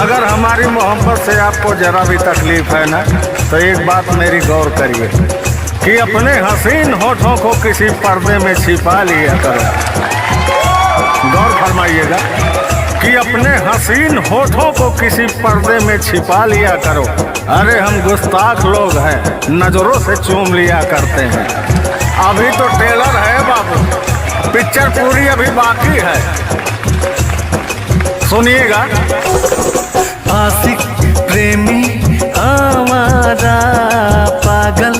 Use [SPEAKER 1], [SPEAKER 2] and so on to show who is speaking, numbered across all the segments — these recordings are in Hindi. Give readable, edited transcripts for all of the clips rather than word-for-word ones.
[SPEAKER 1] अगर हमारी मोहब्बत से आपको जरा भी तकलीफ है ना, तो एक बात मेरी गौर करिए कि अपने हसीन होठों को किसी पर्दे में छिपा लिया करो। गौर फरमाइएगा कि अपने हसीन होठों को किसी पर्दे में छिपा लिया करो। अरे हम गुस्ताख लोग हैं, नजरों से चूम लिया करते हैं। अभी तो टेलर है बाबू, पिक्चर पूरी अभी बाकी है, सुनिएगा।
[SPEAKER 2] आशिक प्रेमी आवारा पागल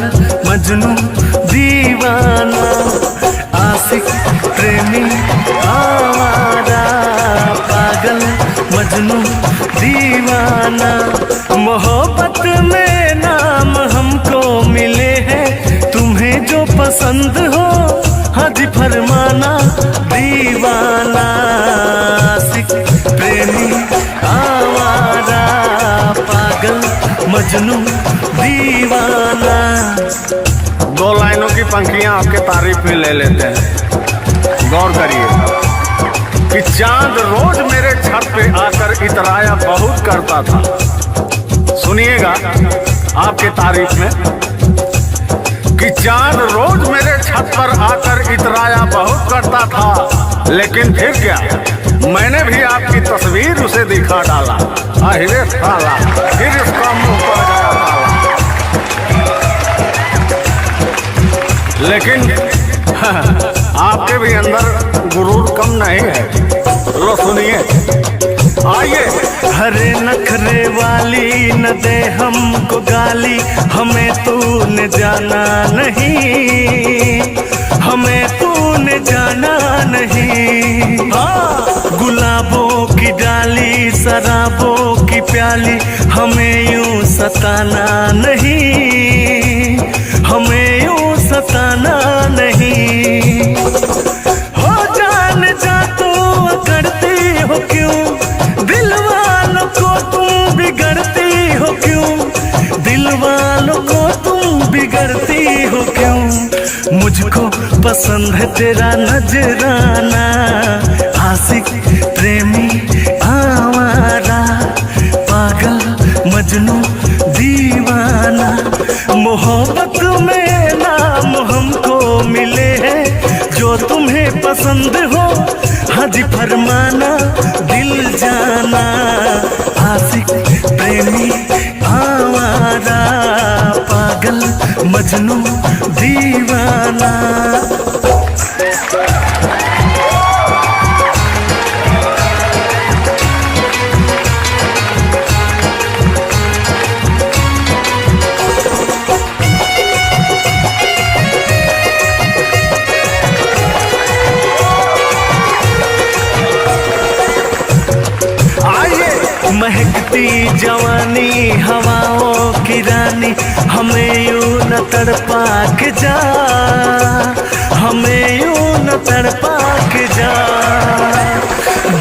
[SPEAKER 2] मजनू दीवाना, आशिक प्रेमी आवारा पागल मजनू दीवाना। मोहब्बत में नाम हमको मिले हैं, तुम्हें जो पसंद हो हाजी फरमाना दीवाना। आशिक प्रेमी आवारा पागल मजनू दीवाना।
[SPEAKER 1] दो लाइनों की पंक्तियां आपके तारीफ में ले लेते हैं। गौर करिए कि चांद रोज मेरे छत पे आकर इतराया बहुत करता था। सुनिएगा आपके तारीफ में कि चांद रोज मेरे छत पर आकर इतराया बहुत करता था, लेकिन फिर क्या, मैंने भी आपकी तस्वीर उसे दिखा डाला। अहिरे साला, फिर इसका मुंह पर गया ताला। लेकिन आपके भी अंदर गुरूर कम नहीं है। लो सुनिए, आइए।
[SPEAKER 2] हरे नखरे वाली न दे हमको गाली, हमें तूने जाना नहीं, हमें तूने जाना नहीं। गुलाबों की डाली शराबों की प्याली, हमें यूं सताना नहीं, हमें यूं सताना नहीं। हो जान जा तो करती हो क्यों, दिल वालों को तुम बिगड़ती हो क्यों, दिल वालों को तुम बिगड़ती हो क्यों। मुझको पसंद है तेरा नजराना, आशिक प्रेमी आवारा पागल मजनू दीवाना। मोहब्बत में नाम हमको मिले हैं, जो तुम्हें पसंद हो हाजी फरमाना दिल जाना। आशिक प्रेमी आवारा पागल मजनू दीवाना। महकती जवानी हवाओं की रानी, हमें यूं न तड़पा के जा, हमें यूं न तड़पा के जा।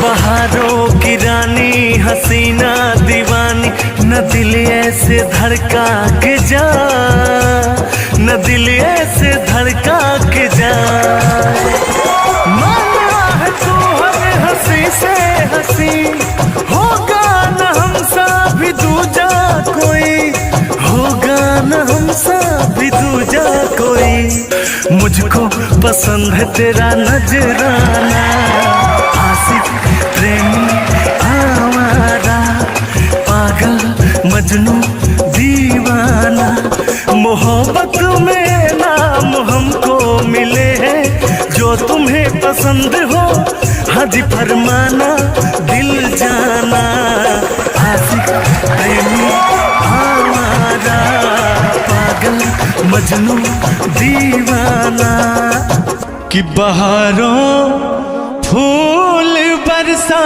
[SPEAKER 2] बहारों की रानी हसीना दीवानी, न दिल ऐसे धड़का के जा, न दिल ऐसे धड़का के जा। माना है तू हर हंसी से हंसी, होगा न हमसा भी दूजा कोई, होगा न हमसा भी दूजा कोई। मुझको पसंद है तेरा नजराना, आशिक प्रेमी आवारा पागल मजनू दीवाना। मोहब्बत में नाम हमको मिले हैं, जो तुम्हें पसंद हो हाजी फरमाना दिल जाना। आशिक प्रेमी आवारा पागल मजनू दीवाना। कि बहारों फूल बरसा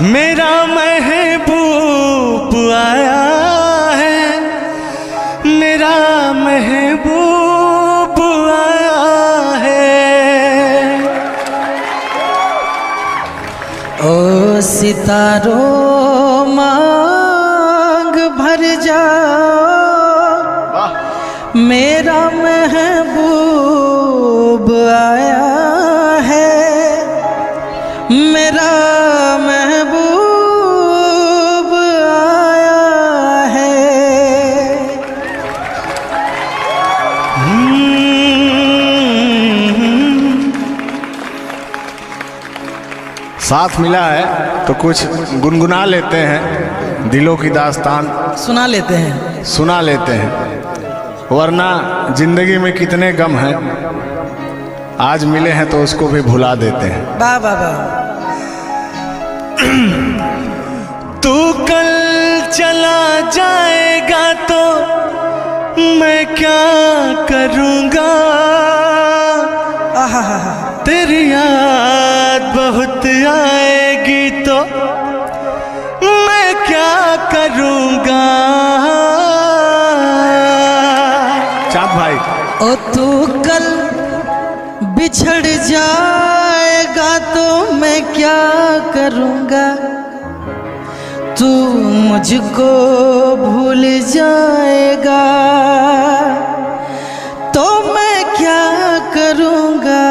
[SPEAKER 2] मेरा महबूब आया है, मेरा महबूब आया है।
[SPEAKER 3] ओ सितारों मांग भर जाओ, मेरा महबूब आया है, मेरा
[SPEAKER 1] साथ मिला है तो कुछ गुनगुना लेते हैं, दिलों की दास्तान
[SPEAKER 3] सुना लेते हैं।
[SPEAKER 1] वरना जिंदगी में कितने गम हैं, आज मिले हैं तो उसको भी भुला देते हैं।
[SPEAKER 3] वाह वाह वाह।
[SPEAKER 2] तू कल चला जाएगा तो मैं क्या करूँगा, तेरी याद बहुत आएगी तो मैं क्या करूँगा।
[SPEAKER 1] चाँद भाई,
[SPEAKER 3] ओ तू कल बिछड़ जाएगा तो मैं क्या करूँगा, तू मुझको भूल जाएगा तो मैं क्या करूँगा।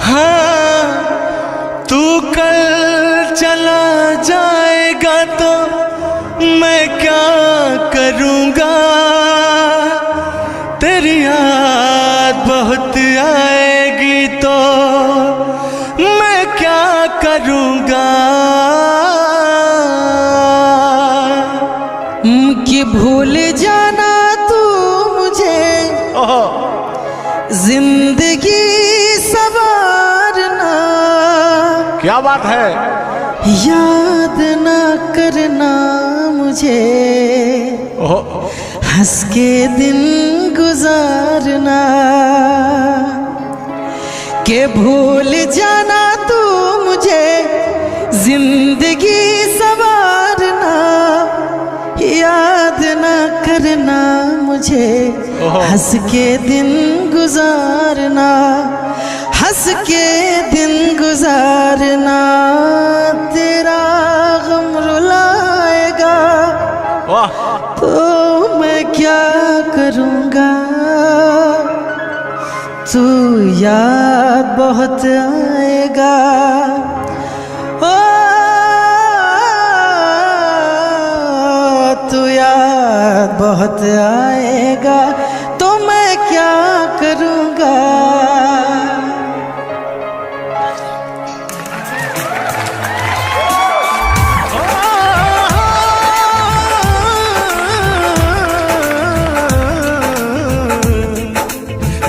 [SPEAKER 2] हाँ, तू कल चला जाएगा तो मैं क्या करूँगा, तेरी याद बहुत आएगी तो मैं क्या करूँगा।
[SPEAKER 3] कि भूल जाना तू मुझे जिंदगी संवारना,
[SPEAKER 1] क्या बात है।
[SPEAKER 3] याद ना करना मुझे, हंस के दिन गुजारना। के भूल जाना तू मुझे जिंदगी संवारना, याद ना करना मुझे, हंस के दिन गुजारना, हंस के दिन गुजारना। तेरा गम रुलाएगा तो मैं क्या करूँगा, तू याद बहुत आएगा। ओ तू याद बहुत आएगा तो मैं क्या करूँगा।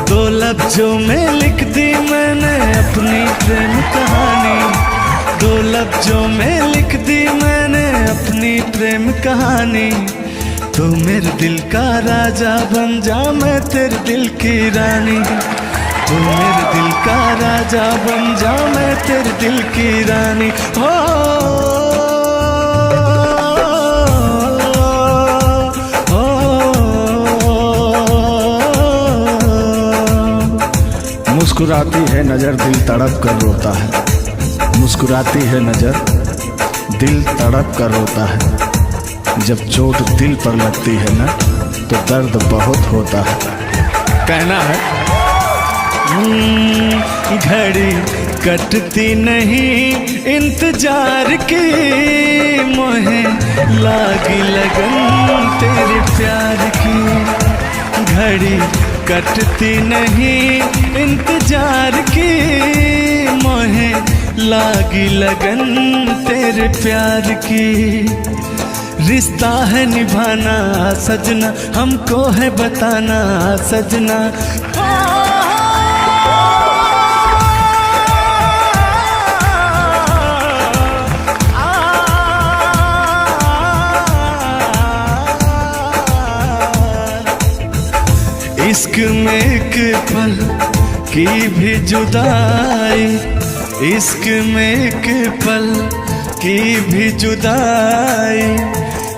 [SPEAKER 2] दो लफ्जों में लिख दी मैंने अपनी प्रेम कहानी, दो लफ्जों में लिख दी मैंने अपनी प्रेम कहानी। तू मेरे दिल का राजा बन जा, मैं तेरे दिल की रानी। तू मेरे दिल का राजा बन जा, मैं तेरे दिल की रानी।
[SPEAKER 1] मुस्कुराती है नजर दिल तड़प कर रोता है, मुस्कुराती है नजर दिल तड़प कर रोता है। जब चोट दिल पर लगती है ना तो दर्द बहुत होता है। कहना है
[SPEAKER 2] घड़ी कटती नहीं इंतजार की, मोहे लागी लगन तेरे प्यार की। घड़ी कटती नहीं इंतजार की, मोहे लागी लगन तेरे प्यार की। रिश्ता है निभाना सजना, हमको है बताना सजना। इश्क में एक पल की भी जुदाई, इश्क में एक पल की भी जुदाई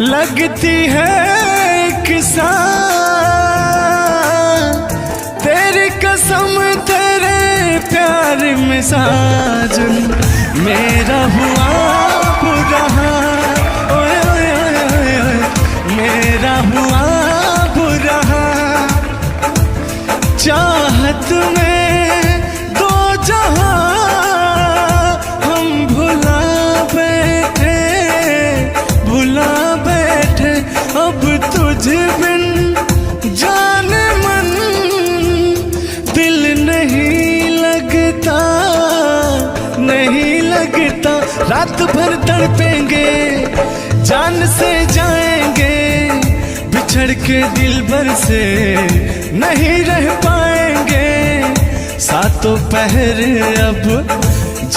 [SPEAKER 2] लगती है एक साथ। तेरी कसम तेरे प्यार में साजन मेरा हुआ बुरा हाल, ओए ओए ओए ओए मेरा हुआ बुरा हाल। चाहत में दो जहां हम भुला बैठे अब तुझ बिन जाने मन दिल नहीं लगता रात भर तड़पेंगे, जान से जाएंगे, बिछड़ के दिल भर से नहीं रह पाएंगे। सातों पहर अब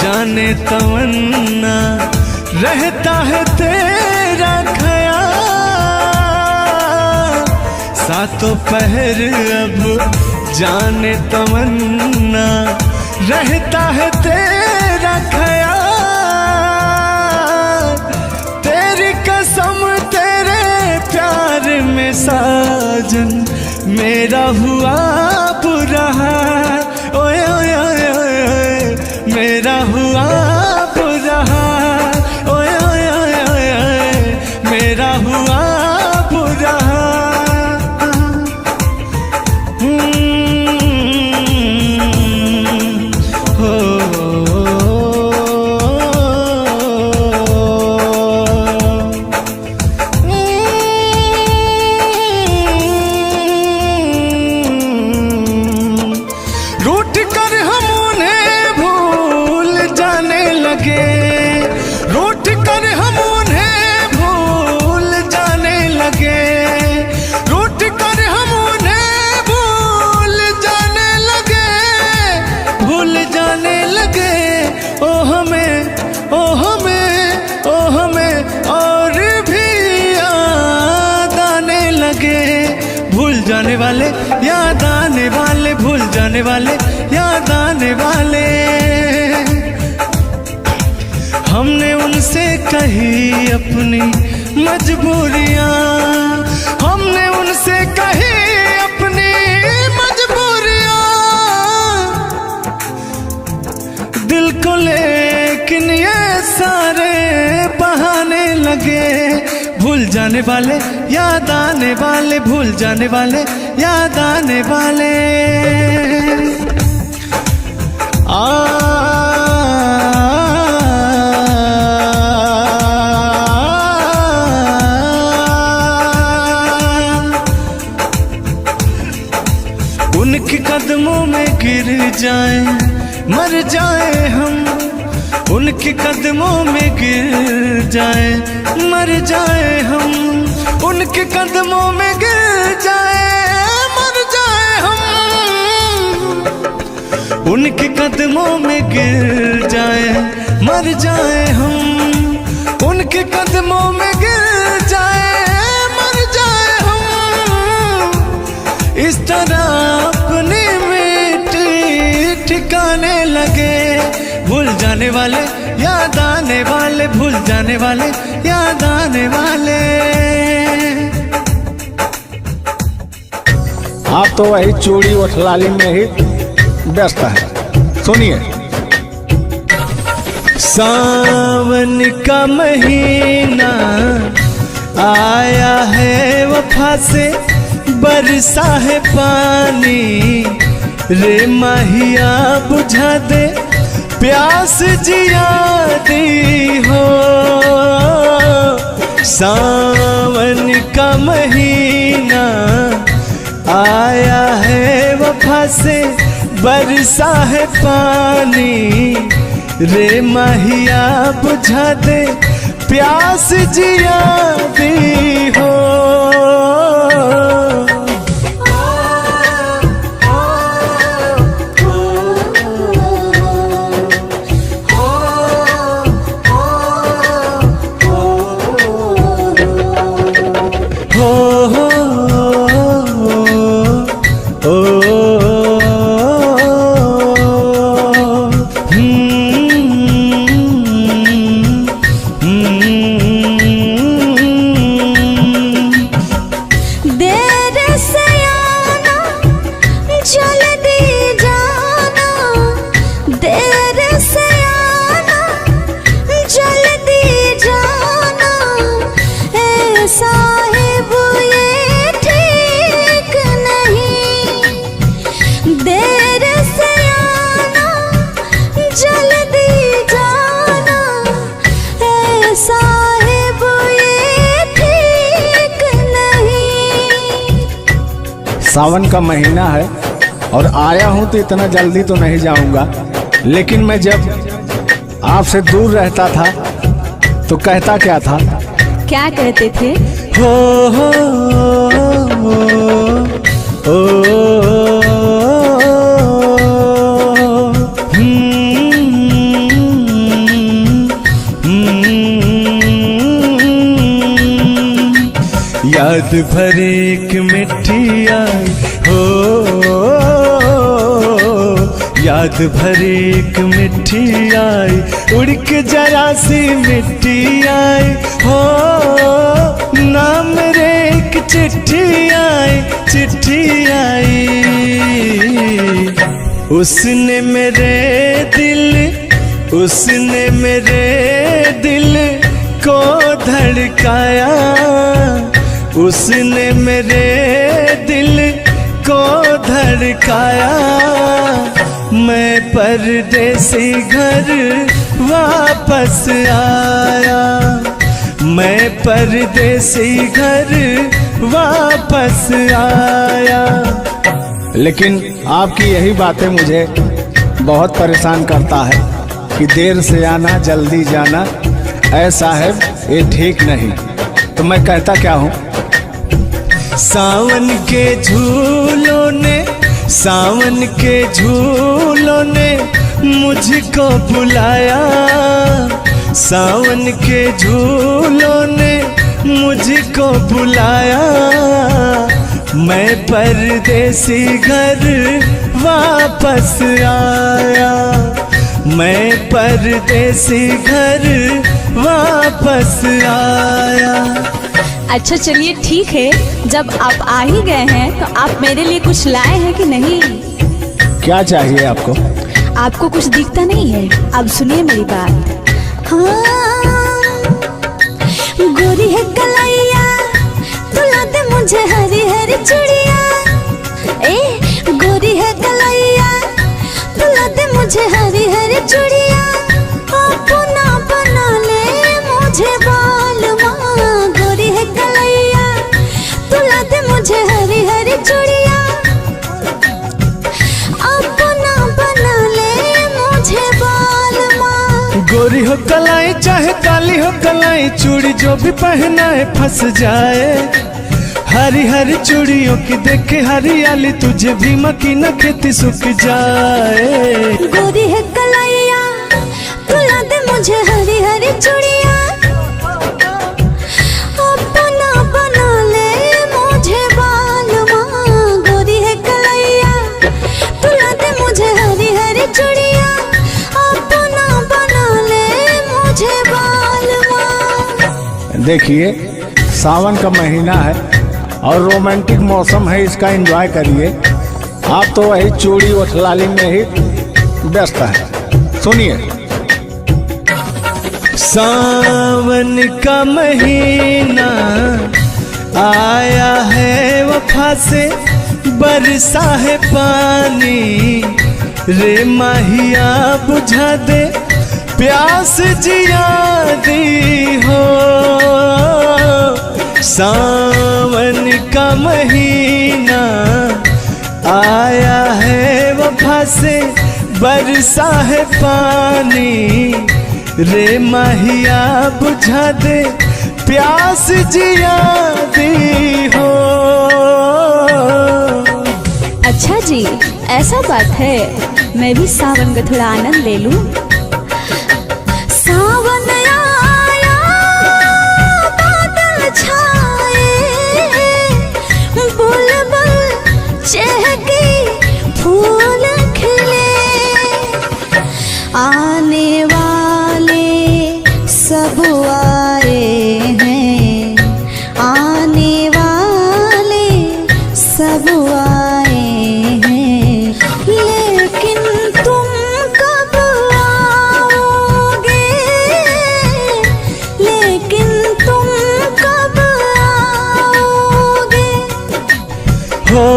[SPEAKER 2] जाने तमन्ना, रहता है तेरा ख्याल। सातों पहर अब जाने तमन्ना, रहता है तेरा ख्याल। तेरी कसम तेरे प्यार में साजन, मेरा हुआ बुरा हाल। ओए ओए ओए ओए, मेरा हुआ बुरा हाल। ओए ओए ओए ओए, मेरा हुआ बुरा हाल। रूठ कर हम उन्हें भूल जाने लगे, रूठ कर हम उन्हें भूल जाने लगे, रूठ कर हम उन्हें भूल जाने लगे, भूल जाने लगे। ओ हमें, ओ हमें, ओ हमें और भी याद आने लगे। भूल जाने वाले, याद आने वाले, भूल जाने वाले, याद आने वाले। हमने उनसे कही अपनी मजबूरियां, हमने उनसे कही अपनी मजबूरियां। दिल को लेकिन ये सारे बहाने लगे। भूल जाने वाले, याद आने वाले, भूल जाने वाले, याद आने वाले। उनके कदमों में गिर जाए, मर जाए हम। उनके कदमों में गिर जाए, मर जाए हम। उनके कदमों में गिर जाए, मर जाए हम। उनके कदमों में गिर जाए, मर जाए हम। उनके कदमों में गिर जाए, मर जाए हम। इस तरह अपनी मिट्टी ठिकाने लगे। भूल जाने वाले, याद आने वाले, भूल जाने वाले, याद आने वाले।
[SPEAKER 1] आप तो वही चूड़ी उठलाली में ही व्यस्त है। सुनिए।
[SPEAKER 2] सावन का महीना आया है, वफा से बरसा है पानी। रे माहिया बुझा दे प्यास जिया दी हो। सावन का महीना आया है, वफा से बरसा है पानी। रे माहिया बुझा दे प्यास जिया दी हो।
[SPEAKER 1] सावन का महीना है और आया हूँ तो इतना जल्दी तो नहीं जाऊँगा, लेकिन मैं जब आपसे दूर रहता था तो कहता क्या था?
[SPEAKER 4] क्या कहते थे?
[SPEAKER 2] हो ओ, याद भरे एक मिट्टी आई हो, याद भरे एक मिट्टी आई, उड़ के जरा सी मिट्टी आई हो, नाम रे एक चिट्ठी आई, चिट्ठी आई। उसने मेरे दिल को धड़काया, उसने मेरे दिल को धड़काया। मैं परदेसी घर वापस आया, मैं परदेसी घर वापस आया।
[SPEAKER 1] लेकिन आपकी यही बातें मुझे बहुत परेशान करता है कि देर से आना जल्दी जाना, ऐ साहब ये ठीक नहीं। तो मैं कहता क्या हूँ?
[SPEAKER 2] सावन के झूलों ने मुझको बुलाया, सावन के झूलों ने मुझको बुलाया। मैं परदेसी घर वापस आया, मैं परदेसी घर वापस आया।
[SPEAKER 4] अच्छा चलिए ठीक है, जब आप आ ही गए हैं तो आप मेरे लिए कुछ लाए हैं कि नहीं?
[SPEAKER 1] क्या चाहिए आपको?
[SPEAKER 4] आपको कुछ दिखता नहीं है? अब सुनिए मेरी बात। हाँ, गोरी है कलैया, तुला दे मुझे हरी हरी चूड़िया। ए गोरी है कलैया, तुला दे मुझे हरी हरी चूड़िया। अपना बना ले मुझे बालमा, गोरी है कलैया, तुला दे मुझे हरी हरी चूड़िया। अपना बना ले मुझे बालमा।
[SPEAKER 2] गोरी हो कलाई चाहे काली हो कलाई, चूड़ी जो भी पहनाए फंस जाए। हरी हरी चूड़ियों की देखे हरियाली, तुझे भी मकी न खेती सूख जाए।
[SPEAKER 4] गोरी है कलैया, तुला दे मुझे हरी हरी चूड़िया। अपना बना ले मुझे बालमा, गोरी है कलैया, तुला दे मुझे हरी हरी चूड़िया। अपना बना ले मुझे बालमा।
[SPEAKER 1] देखिए सावन का महीना है और रोमांटिक मौसम है, इसका एंजॉय करिए। आप तो वही चूड़ी उठलाली में ही व्यस्त है। सुनिए।
[SPEAKER 2] सावन का महीना आया है, वफा से बरसा है पानी, रे माहिया बुझा दे प्यास जिया दी हो। सावन का महीना आया है, वफा से बरसा है पानी, रे माहिया बुझा दे प्यास जिया दी हो।
[SPEAKER 4] अच्छा जी, ऐसा बात है, मैं भी सावन का थोड़ा आनंद ले लूं। सावन आया, बादल छाए, बुलबुल चहके, फूल खिले, आने वाले सब आए हैं, आने वाले सब आए हैं। लेकिन तुम कब आओगे, लेकिन तुम कब आओगे।
[SPEAKER 2] हो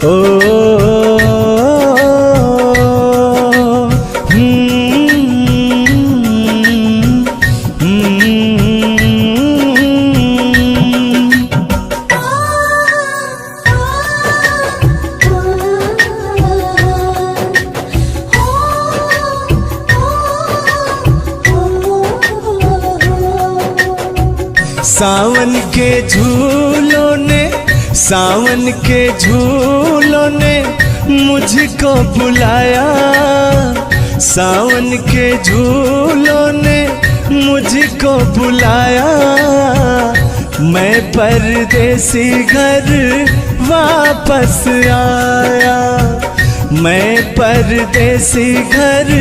[SPEAKER 2] ओ सावन के झूलों ने, सावन के झूलों ने मुझको बुलाया, सावन के झूलों ने मुझको बुलाया। मैं परदेसी घर वापस आया, मैं परदेसी घर